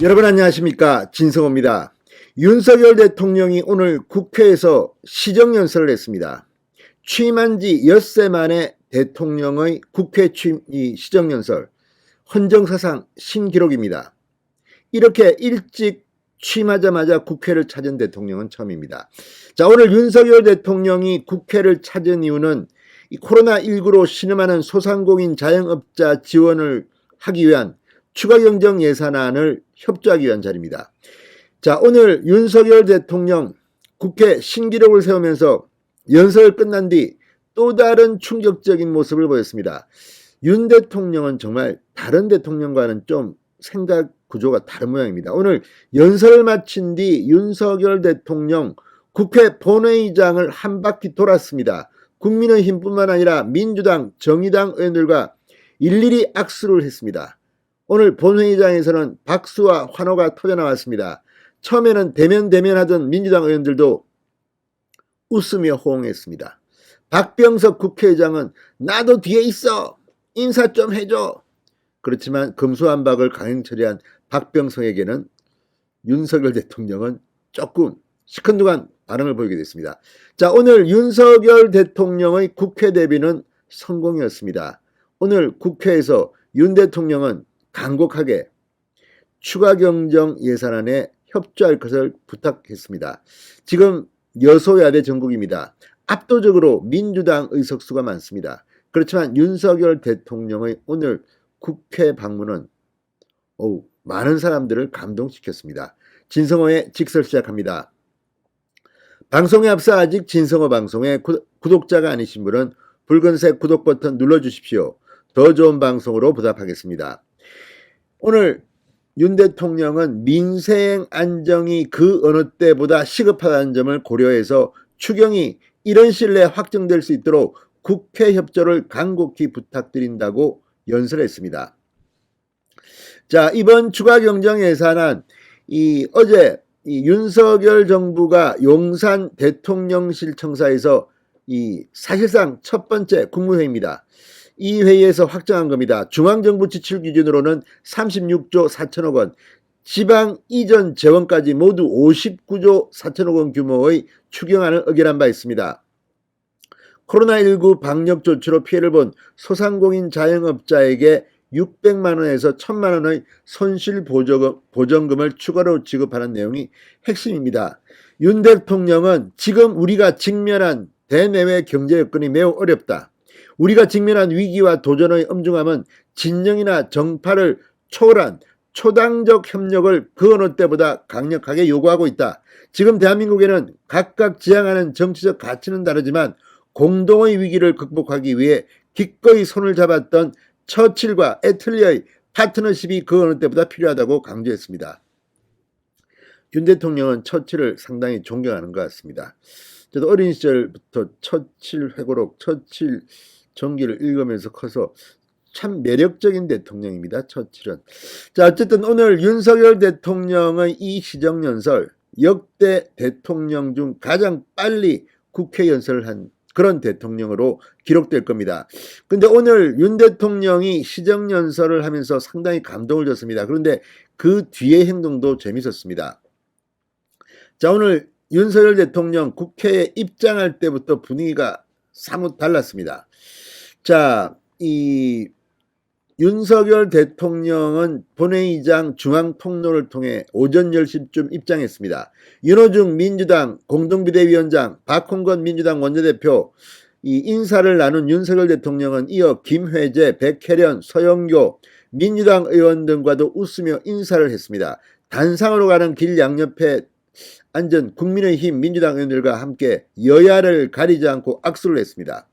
여러분 안녕하십니까, 진성호입니다. 윤석열 대통령이 오늘 국회에서 시정연설을 했습니다. 취임한 지 엿새 만에 대통령의 국회 취임 시정연설, 헌정사상 신기록입니다. 이렇게 일찍 취임하자마자 국회를 찾은 대통령은 처음입니다. 자, 오늘 윤석열 대통령이 국회를 찾은 이유는 코로나19로 신음하는 소상공인 자영업자 지원을 하기 위한 추가 경정 예산안을 협조하기 위한 자리입니다. 자, 오늘 윤석열 대통령 국회 신기록을 세우면서 연설을 끝난 뒤 또 다른 충격적인 모습을 보였습니다. 윤 대통령은 정말 다른 대통령과는 좀 생각 구조가 다른 모양입니다. 오늘 연설을 마친 뒤 윤석열 대통령 국회 본회의장을 한 바퀴 돌았습니다. 국민의힘뿐만 아니라 민주당, 정의당 의원들과 일일이 악수를 했습니다. 오늘 본회의장에서는 박수와 환호가 터져나왔습니다. 처음에는 대면하던 민주당 의원들도 웃으며 호응했습니다. 박병석 국회의장은 나도 뒤에 있어, 인사 좀 해줘. 그렇지만 금수한박을 강행 처리한 박병석에게는 윤석열 대통령은 조금 시큰둥한 반응을 보이게 됐습니다. 자, 오늘 윤석열 대통령의 국회 대비는 성공이었습니다. 오늘 국회에서 윤 대통령은 간곡하게 추가 경정 예산안에 협조할 것을 부탁했습니다. 지금 여소야대 전국입니다. 압도적으로 민주당 의석수가 많습니다. 그렇지만 윤석열 대통령의 오늘 국회 방문은 많은 사람들을 감동시켰습니다. 진성호의 직설 시작합니다. 방송에 앞서 아직 진성호 방송의 구독자가 아니신 분은 붉은색 구독 버튼 눌러주십시오. 더 좋은 방송으로 보답하겠습니다. 오늘 윤 대통령은 민생 안정이 그 어느 때보다 시급하다는 점을 고려해서 추경이 이런 시일 내에 확정될 수 있도록 국회 협조를 간곡히 부탁드린다고 연설했습니다. 자, 이번 추가 경정 예산안 어제 윤석열 정부가 용산 대통령실 청사에서 사실상 첫 번째 국무회의입니다. 이 회의에서 확정한 겁니다. 중앙정부 지출 기준으로는 36조 4천억 원, 지방 이전 재원까지 모두 59조 4천억 원 규모의 추경안을 의결한 바 있습니다. 코로나19 방역 조치로 피해를 본 소상공인 자영업자에게 600만 원에서 1000만 원의 손실 보전금을 추가로 지급하는 내용이 핵심입니다. 윤 대통령은 지금 우리가 직면한 대내외 경제 여건이 매우 어렵다. 우리가 직면한 위기와 도전의 엄중함은 진영이나 정파를 초월한 초당적 협력을 그 어느 때보다 강력하게 요구하고 있다. 지금 대한민국에는 각각 지향하는 정치적 가치는 다르지만 공동의 위기를 극복하기 위해 기꺼이 손을 잡았던 처칠과 애틀리의 파트너십이 그 어느 때보다 필요하다고 강조했습니다. 윤 대통령은 처칠을 상당히 존경하는 것 같습니다. 저도 어린 시절부터 처칠 회고록, 처칠 전기를 읽으면서 커서 참 매력적인 대통령입니다. 처칠은. 자, 어쨌든 오늘 윤석열 대통령의 이 시정연설, 역대 대통령 중 가장 빨리 국회 연설을 한 그런 대통령으로 기록될 겁니다. 근데 오늘 윤 대통령이 시정연설을 하면서 상당히 감동을 줬습니다. 그런데 그 뒤의 행동도 재밌었습니다. 자, 오늘 윤석열 대통령 국회에 입장할 때부터 분위기가 사뭇 달랐습니다. 자, 윤석열 대통령은 본회의장 중앙통로를 통해 오전 10시쯤 입장했습니다. 윤호중 민주당 공동비대위원장, 박홍건 민주당 원내대표 인사를 나눈 윤석열 대통령은 이어 김회재, 백혜련, 서영교 민주당 의원 등과도 웃으며 인사를 했습니다. 단상으로 가는 길 양옆에 앉은 국민의힘 민주당 의원들과 함께 여야를 가리지 않고 악수를 했습니다.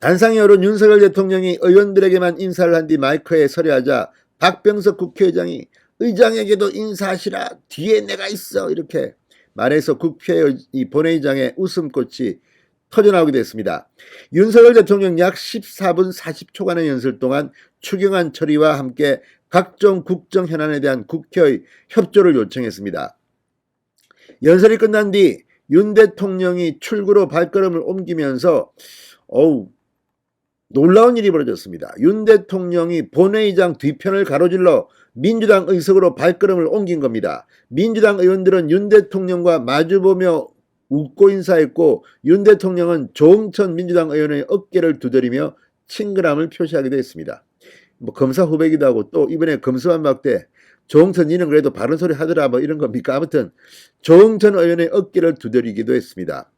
단상에 오른 윤석열 대통령이 의원들에게만 인사를 한 뒤 마이크에 서려하자 박병석 국회의장이 의장에게도 인사하시라, 뒤에 내가 있어, 이렇게 말해서 국회 본회의장에 웃음꽃이 터져나오게 됐습니다. 윤석열 대통령 약 14분 40초간의 연설 동안 추경안 처리와 함께 각종 국정 현안에 대한 국회의 협조를 요청했습니다. 연설이 끝난 뒤 윤 대통령이 출구로 발걸음을 옮기면서 놀라운 일이 벌어졌습니다. 윤 대통령이 본회의장 뒤편을 가로질러 민주당 의석으로 발걸음을 옮긴 겁니다. 민주당 의원들은 윤 대통령과 마주보며 웃고 인사했고 윤 대통령은 조응천 민주당 의원의 어깨를 두드리며 친근함을 표시하기도 했습니다. 뭐 검사 후배기도 하고 또 이번에 검수완 막대 조응천 니는 그래도 바른 소리 하더라 뭐 이런 겁니까? 아무튼 조응천 의원의 어깨를 두드리기도 했습니다.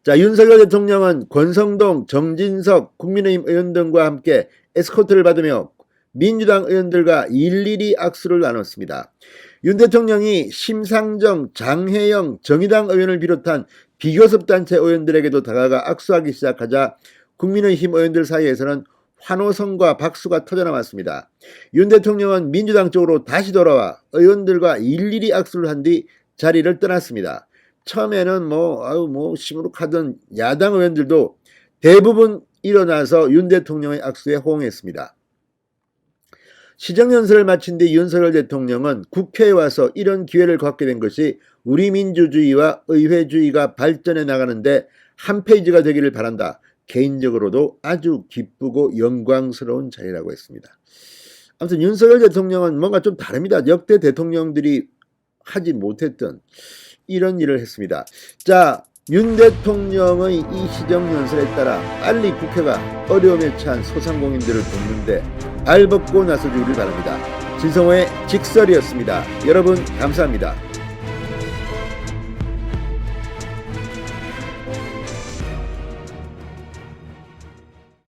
자, 윤석열 대통령은 권성동, 정진석 국민의힘 의원 등과 함께 에스코트를 받으며 민주당 의원들과 일일이 악수를 나눴습니다. 윤 대통령이 심상정, 장혜영, 정의당 의원을 비롯한 비교섭 단체 의원들에게도 다가가 악수하기 시작하자 국민의힘 의원들 사이에서는 환호성과 박수가 터져나왔습니다. 윤 대통령은 민주당 쪽으로 다시 돌아와 의원들과 일일이 악수를 한 뒤 자리를 떠났습니다. 처음에는 시무룩하던 야당 의원들도 대부분 일어나서 윤 대통령의 악수에 호응했습니다. 시정연설을 마친 뒤 윤석열 대통령은 국회에 와서 이런 기회를 갖게 된 것이 우리 민주주의와 의회주의가 발전해 나가는데 한 페이지가 되기를 바란다. 개인적으로도 아주 기쁘고 영광스러운 자리라고 했습니다. 아무튼 윤석열 대통령은 뭔가 좀 다릅니다. 역대 대통령들이 하지 못했던 이런 일을 했습니다. 자, 윤 대통령의 이 시정연설에 따라 빨리 국회가 어려움에 처한 소상공인들을 돕는데 발벗고 나서주기를 바랍니다. 진성호의 직설이었습니다. 여러분 감사합니다.